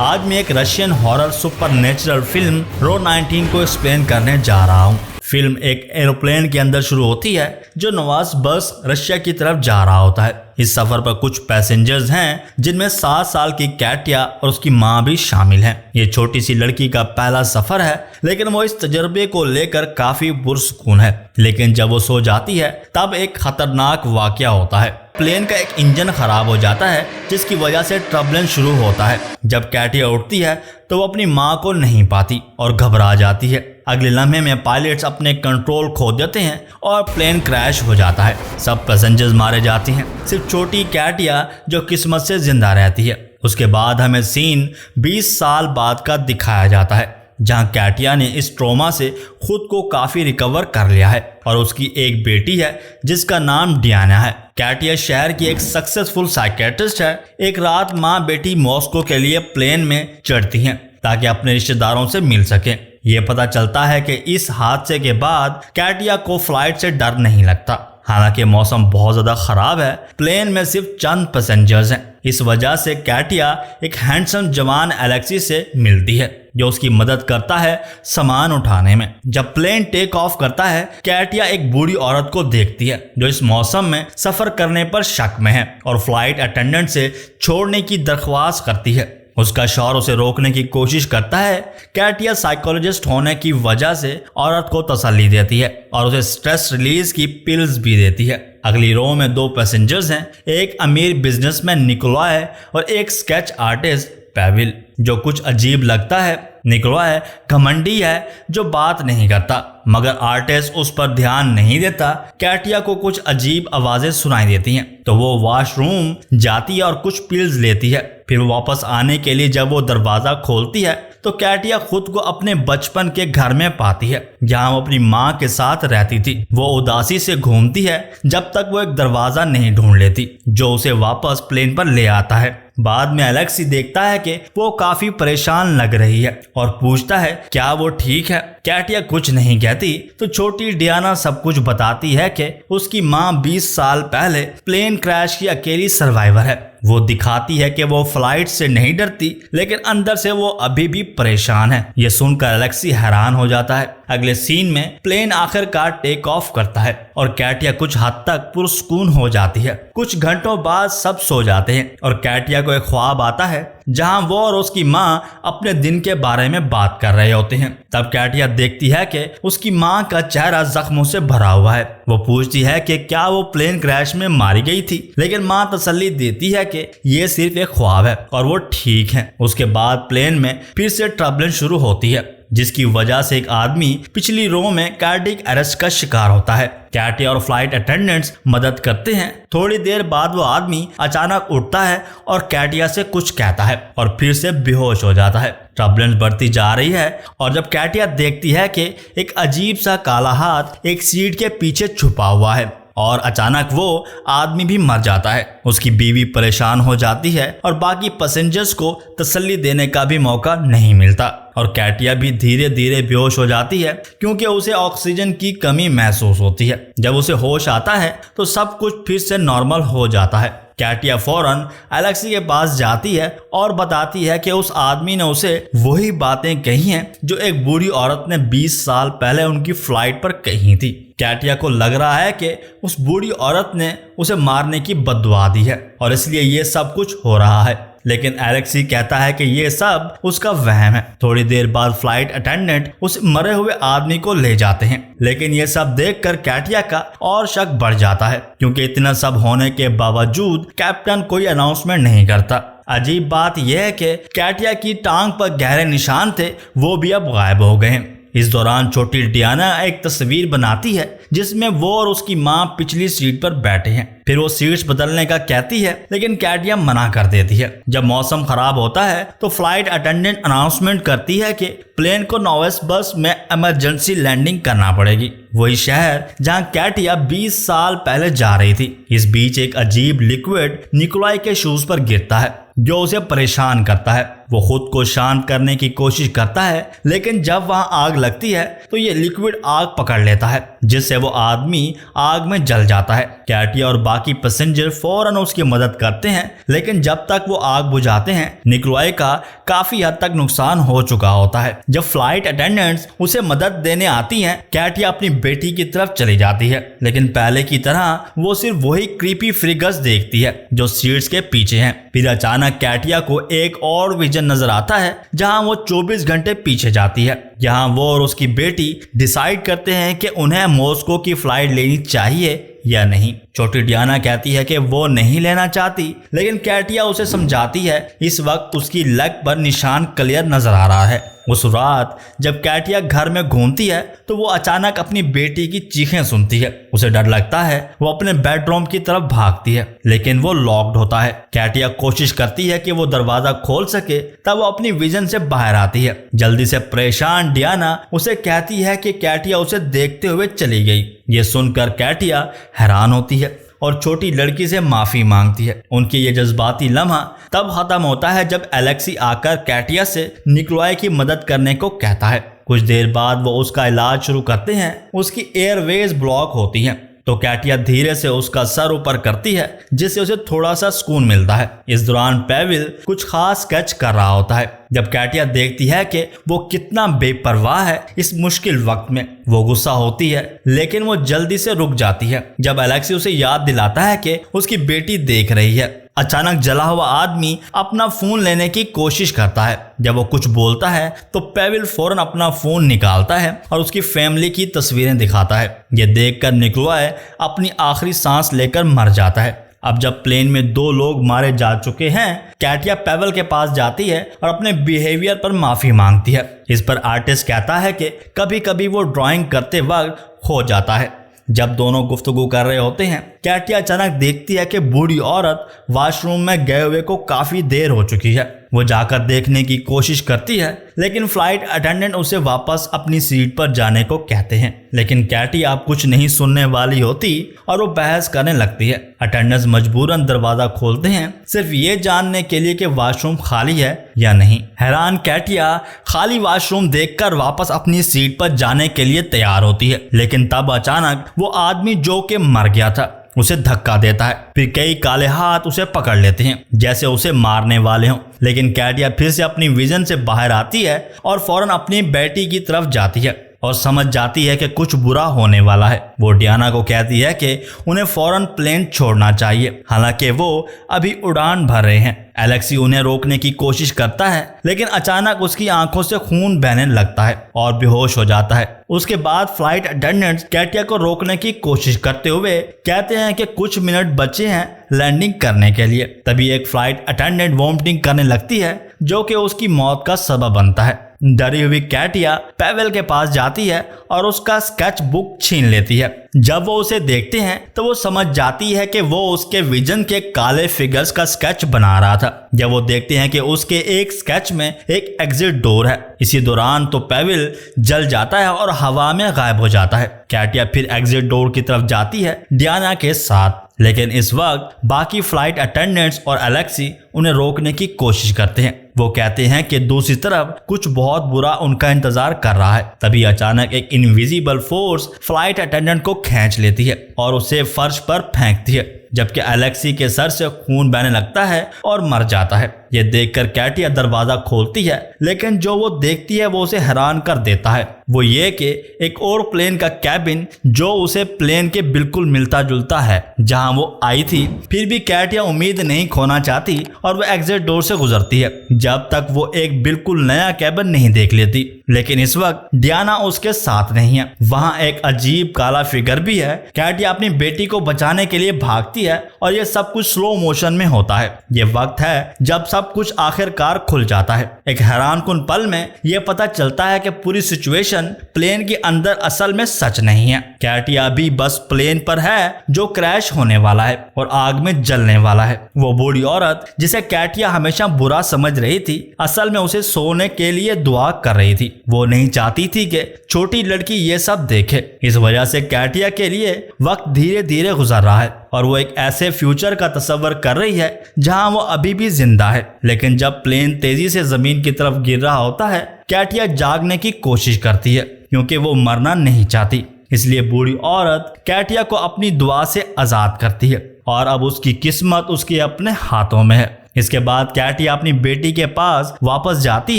आज मैं एक रशियन हॉरर सुपरनेचुरल फिल्म रो 19 को एक्सप्लेन करने जा रहा हूँ। फिल्म एक एरोप्लेन के अंदर शुरू होती है जो नवाज बस रशिया की तरफ जा रहा होता है। इस सफर पर कुछ पैसेंजर्स हैं जिनमें 7 साल की कैटिया और उसकी मां भी शामिल हैं। ये छोटी सी लड़की का पहला सफर है, लेकिन वो इस तजर्बे को लेकर काफी पुरसुकून है। लेकिन जब वो सो जाती है तब एक खतरनाक वाकया होता है। प्लेन का एक इंजन खराब हो जाता है जिसकी वजह से टर्बुलेंस शुरू होता है। जब कैटिया उठती है तो वो अपनी मां को नहीं पाती और घबरा जाती है। अगले लम्हे में पायलट्स अपने कंट्रोल खो देते हैं और प्लेन क्रैश हो जाता है। सब पैसेंजर्स मारे जाते हैं, सिर्फ छोटी कैटिया जो किस्मत से जिंदा रहती है। उसके बाद हमें सीन 20 साल बाद का दिखाया जाता है, जहां कैटिया ने इस ट्रॉमा से खुद को काफी रिकवर कर लिया है और उसकी एक बेटी है जिसका नाम डियाना है। कैटिया शहर की एक सक्सेसफुल साइकेट्रिस्ट है। एक रात माँ बेटी मॉस्को के लिए प्लेन में चढ़ती हैं ताकि अपने रिश्तेदारों से मिल सकें। ये पता चलता है कि इस हादसे के बाद कैटिया को फ्लाइट से डर नहीं लगता। हालांकि मौसम बहुत ज़्यादा ख़राब है, प्लेन में सिर्फ चंद पैसेंजर्स हैं। इस वजह से कैटिया एक हैंडसम जवान एलेक्सी से मिलती है जो उसकी मदद करता है सामान उठाने में। जब प्लेन टेक ऑफ करता है, कैटिया एक बूढ़ी औरत को देखती है जो इस मौसम में सफ़र करने पर शक में है और फ्लाइट अटेंडेंट से छोड़ने की दरख्वास्त करती है। उसका शौहर उसे रोकने की कोशिश करता है। कैटिया साइकोलॉजिस्ट होने की वजह से औरत को तसल्ली देती है और उसे स्ट्रेस रिलीज की पिल्स भी देती है। अगली रो में 2 पैसेंजर्स हैं, एक अमीर बिजनेसमैन निकोलॉय और एक स्केच आर्टिस्ट पेविल, जो कुछ अजीब लगता है। निकोलॉय घमंडी है जो बात नहीं करता, मगर आर्टिस्ट उस पर ध्यान नहीं देता। कैटिया को कुछ अजीब आवाजें सुनाई देती हैं तो वो वॉशरूम जाती है और कुछ पिल्स लेती है। फिर वापस आने के लिए जब वो दरवाज़ा खोलती है तो कैटिया खुद को अपने बचपन के घर में पाती है जहां वो अपनी मां के साथ रहती थी। वो उदासी से घूमती है जब तक वो एक दरवाज़ा नहीं ढूंढ लेती जो उसे वापस प्लेन पर ले आता है। बाद में एलेक्सी देखता है कि वो काफी परेशान लग रही है और पूछता है क्या वो ठीक है। कैटिया कुछ नहीं कहती तो छोटी डियाना सब कुछ बताती है कि उसकी मां 20 साल पहले प्लेन क्रैश की अकेली सर्वाइवर है। वो दिखाती है कि वो फ्लाइट से नहीं डरती, लेकिन अंदर से वो अभी भी परेशान है। ये सुनकर एलेक्सी हैरान हो जाता है। अगले सीन में प्लेन आखिरकार टेक ऑफ करता है और कैटिया कुछ हद तक पुरसुकून हो जाती है। कुछ घंटों बाद सब सो जाते हैं और कैटिया को एक ख्वाब आता है जहां वो और उसकी मां अपने दिन के बारे में बात कर रहे होते हैं। तब कैटिया देखती है कि उसकी मां का चेहरा जख्मों से भरा हुआ है। वो पूछती है कि क्या वो प्लेन क्रैश में मारी गई थी, लेकिन मां तसल्ली देती है कि ये सिर्फ एक ख्वाब है और वो ठीक है। उसके बाद प्लेन में फिर से टर्बुलेंस शुरू होती है जिसकी वजह से एक आदमी पिछली रो में कार्डियक अरेस्ट का शिकार होता है। कैटिया और फ्लाइट अटेंडेंट्स मदद करते हैं। थोड़ी देर बाद वो आदमी अचानक उठता है और कैटिया से कुछ कहता है और फिर से बेहोश हो जाता है। टर्बुलेंस बढ़ती जा रही है और जब कैटिया देखती है कि एक अजीब सा काला हाथ एक सीट के पीछे छुपा हुआ है और अचानक वो आदमी भी मर जाता है। उसकी बीवी परेशान हो जाती है और बाकी पैसेंजर्स को तसल्ली देने का भी मौका नहीं मिलता और कैटिया भी धीरे धीरे बेहोश हो जाती है क्योंकि उसे ऑक्सीजन की कमी महसूस होती है। जब उसे होश आता है तो सब कुछ फिर से नॉर्मल हो जाता है। कैटिया फौरन एलेक्सी के पास जाती है और बताती है कि उस आदमी ने उसे वही बातें कही हैं जो एक बूढ़ी औरत ने 20 साल पहले उनकी फ्लाइट पर कही थी। कैटिया को लग रहा है कि उस बूढ़ी औरत ने उसे मारने की बद्दुआ दी है और इसलिए ये सब कुछ हो रहा है, लेकिन एलेक्सी कहता है कि ये सब उसका वहम है। थोड़ी देर बाद फ्लाइट अटेंडेंट उस मरे हुए आदमी को ले जाते हैं, लेकिन ये सब देखकर कैटिया का और शक बढ़ जाता है क्योंकि इतना सब होने के बावजूद कैप्टन कोई अनाउंसमेंट नहीं करता। अजीब बात यह है कि कैटिया की टांग पर गहरे निशान थे, वो भी अब गायब हो गए हैं। इस दौरान छोटी डियाना एक तस्वीर बनाती है जिसमें वो और उसकी मां पिछली सीट पर बैठे हैं। फिर वो सीट्स बदलने का कहती है, लेकिन कैटिया मना कर देती है। जब मौसम खराब होता है तो फ्लाइट अटेंडेंट अनाउंसमेंट करती है कि प्लेन को नॉवेस्ट बस में इमरजेंसी लैंडिंग करना पड़ेगी, वही शहर जहां कैटिया 20 साल पहले जा रही थी। इस बीच एक अजीब लिक्विड निकोलॉय के शूज पर गिरता है जो उसे परेशान करता है। वो खुद को शांत करने की कोशिश करता है, लेकिन जब वहां आग लगती है तो ये लिक्विड आग पकड़ लेता है, जिससे वो आदमी आग में जल जाता है। कैटिया और बाकी पैसेंजर फौरन उसकी मदद करते हैं, लेकिन जब तक वो आग बुझाते हैं निकोलाई का काफी हद तक नुकसान हो चुका होता है। जब फ्लाइट अटेंडेंट्स उसे मदद देने आती हैं, कैटिया अपनी बेटी की तरफ चली जाती है, लेकिन पहले की तरह वो सिर्फ वही क्रीपी फिगर्स देखती है जो सीट्स के पीछे हैं। फिर अचानक कैटिया को एक और विजन नजर आता है जहां वो 24 घंटे पीछे जाती है। यहाँ वो और उसकी बेटी डिसाइड करते हैं कि उन्हें मॉस्को की फ्लाइट लेनी चाहिए या नहीं। छोटी डियाना कहती है कि वो नहीं लेना चाहती, लेकिन कैटिया उसे समझाती है। इस वक्त उसकी लेग पर निशान क्लियर नजर आ रहा है। उस रात जब कैटिया घर में घूमती है तो वो अचानक अपनी बेटी की चीखें सुनती है। उसे डर लगता है, वो अपने बेडरूम की तरफ भागती है, लेकिन वो लॉक्ड होता है। कैटिया कोशिश करती है कि वो दरवाजा खोल सके, तब वो अपनी विजन से बाहर आती है। जल्दी से परेशान डियाना उसे कहती है कि कैटिया उसे देखते हुए चली गई। ये सुनकर कैटिया हैरान होती है और छोटी लड़की से माफी मांगती है। उनकी ये जज्बाती लम्हा तब खत्म होता है जब एलेक्सी आकर कैटिया से निकोलाई की मदद करने को कहता है। कुछ देर बाद वो उसका इलाज शुरू करते हैं। उसकी एयरवेज ब्लॉक होती हैं, तो कैटिया धीरे से उसका सर ऊपर करती है, जिससे उसे थोड़ा सा सुकून मिलता है। इस दौरान पेविल कुछ खास स्केच कर रहा होता है। जब कैटिया देखती है कि वो कितना बेपरवाह है इस मुश्किल वक्त में, वो गुस्सा होती है, लेकिन वो जल्दी से रुक जाती है जब एलेक्सी उसे याद दिलाता है कि उसकी बेटी देख रही है। अचानक जला हुआ आदमी अपना फोन लेने की कोशिश करता है। जब वो कुछ बोलता है तो पेविल फौरन अपना फोन निकालता है और उसकी फैमिली की तस्वीरें दिखाता है। ये देखकर निकोलाई अपनी आखिरी सांस लेकर मर जाता है। अब जब प्लेन में 2 लोग मारे जा चुके हैं, कैटिया पेविल के पास जाती है और अपने बिहेवियर पर माफी मांगती है। इस पर आर्टिस्ट कहता है कि कभी कभी वो ड्राइंग करते वक्त हो जाता है। जब दोनों गुफ्तगू कर रहे होते हैं, कैटिया अचानक देखती है कि बूढ़ी औरत वॉशरूम में गए हुए को काफी देर हो चुकी है। वो जाकर देखने की कोशिश करती है, लेकिन फ्लाइट अटेंडेंट उसे वापस अपनी सीट पर जाने को कहते हैं। लेकिन कैटिया अब कुछ नहीं सुनने वाली होती और वो बहस करने लगती है। अटेंडेंट्स मजबूरन दरवाजा खोलते हैं, सिर्फ ये जानने के लिए कि वॉशरूम खाली है या नहीं। हैरान कैटिया खाली वॉशरूम देखकर वापस अपनी सीट पर जाने के लिए तैयार होती है, लेकिन तब अचानक वो आदमी जो कि मर गया था उसे धक्का देता है। फिर कई काले हाथ उसे पकड़ लेते हैं जैसे उसे मारने वाले हों, लेकिन कैटिया फिर से अपनी विजन से बाहर आती है और फौरन अपनी बेटी की तरफ जाती है और समझ जाती है कि कुछ बुरा होने वाला है। वो डियाना को कहती है कि उन्हें फौरन प्लेन छोड़ना चाहिए, हालांकि वो अभी उड़ान भर रहे हैं। एलेक्सी उन्हें रोकने की कोशिश करता है, लेकिन अचानक उसकी आंखों से खून बहने लगता है और बेहोश हो जाता है। उसके बाद फ्लाइट अटेंडेंट्स कैटिया को रोकने की कोशिश करते हुए कहते हैं कि कुछ मिनट बचे हैं लैंडिंग करने के लिए। तभी एक फ्लाइट अटेंडेंट वॉमिटिंग करने लगती है, जो कि उसकी मौत का सबब बनता है। डरी हुई कैटिया पेविल के पास जाती है और उसका स्केच बुक छीन लेती है। जब वो उसे देखते हैं तो वो समझ जाती है कि वो उसके विजन के काले फिगर्स का स्केच बना रहा था। जब वो देखते हैं कि उसके एक स्केच में एक एग्जिट डोर है। इसी दौरान तो पेविल जल जाता है और हवा में गायब हो जाता है। कैटिया फिर एग्जिट डोर की तरफ जाती है डियाना के साथ, लेकिन इस वक्त बाकी फ्लाइट अटेंडेंट्स और एलेक्सी उन्हें रोकने की कोशिश करते हैं। वो कहते हैं कि दूसरी तरफ कुछ बहुत बुरा उनका इंतजार कर रहा है। तभी अचानक एक इनविजिबल फोर्स फ्लाइट अटेंडेंट को खींच लेती है और उसे फर्श पर फेंकती है, जबकि एलेक्सी के सर से खून बहने लगता है और मर जाता है। यह देखकर कैटिया दरवाजा खोलती है, लेकिन जो वो देखती है वो उसे हैरान कर देता है। वो ये कि एक और प्लेन का कैबिन जो उसे प्लेन के बिल्कुल मिलता जुलता है जहां वो आई थी। फिर भी कैटिया उम्मीद नहीं खोना चाहती और वो एग्जिट डोर से गुजरती है जब तक वो एक बिल्कुल नया कैबिन नहीं देख लेती। लेकिन इस वक्त डियाना उसके साथ नहीं है। वहां एक अजीब काला फिगर भी है। कैटिया अपनी बेटी को बचाने के लिए भागती है और ये सब कुछ स्लो मोशन में होता है। ये वक्त है जब सब कुछ आखिरकार खुल जाता है। एक हैरानकुन पल में यह पता चलता है कि पूरी सिचुएशन प्लेन के अंदर असल में सच नहीं है। कैटिया भी बस प्लेन पर है जो क्रैश होने वाला है और आग में जलने वाला है। वो बूढ़ी औरत जिसे कैटिया हमेशा बुरा समझ रही थी, असल में उसे सोने के लिए दुआ कर रही थी। वो नहीं चाहती थी कि छोटी लड़की ये सब देखे। इस वजह से कैटिया के लिए वक्त धीरे धीरे गुजर रहा है और वो एक ऐसे फ्यूचर का तस्वर कर रही है जहां वो अभी भी जिंदा है। लेकिन जब प्लेन तेजी से जमीन की तरफ गिर रहा होता है, कैटिया जागने की कोशिश करती है क्योंकि वो मरना नहीं चाहती। इसलिए बूढ़ी औरत कैटिया को अपनी दुआ से आजाद करती है और अब उसकी किस्मत उसके अपने हाथों में है। इसके बाद कैटिया अपनी बेटी के पास वापस जाती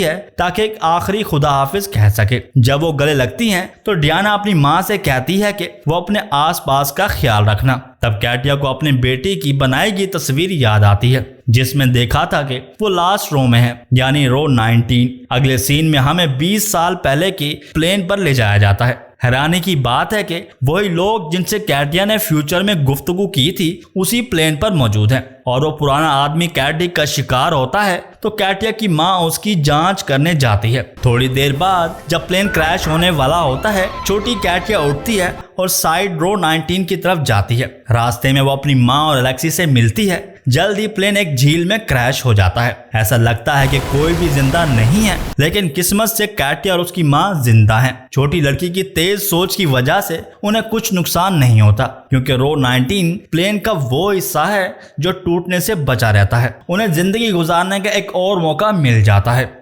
है ताकि एक आखिरी खुदा हाफिज कह सके। जब वो गले लगती हैं तो डियाना अपनी माँ से कहती है कि वो अपने आसपास का ख्याल रखना। तब कैटिया को अपनी बेटी की बनाई गई तस्वीर याद आती है जिसमें देखा था कि वो लास्ट रो में है, यानी रो 19। अगले सीन में हमें 20 साल पहले की प्लेन पर ले जाया जाता है। हैरानी की बात है कि वही लोग जिनसे कैटिया ने फ्यूचर में गुफ्तगू की थी उसी प्लेन पर मौजूद हैं और वो पुराना आदमी कैटी का शिकार होता है तो कैटिया की माँ उसकी जांच करने जाती है। थोड़ी देर बाद जब प्लेन क्रैश होने वाला होता है, छोटी कैटिया उठती है और साइड रो 19 की तरफ जाती है। रास्ते में वो अपनी माँ और एलेक्सी से मिलती है। जल्द ही प्लेन एक झील में क्रैश हो जाता है। ऐसा लगता है कि कोई भी जिंदा नहीं है, लेकिन किस्मत से कैटिया और उसकी माँ जिंदा हैं। छोटी लड़की की तेज सोच की वजह से उन्हें कुछ नुकसान नहीं होता क्योंकि रो 19 प्लेन का वो हिस्सा है जो टूटने से बचा रहता है। उन्हें जिंदगी गुजारने का एक और मौका मिल जाता है।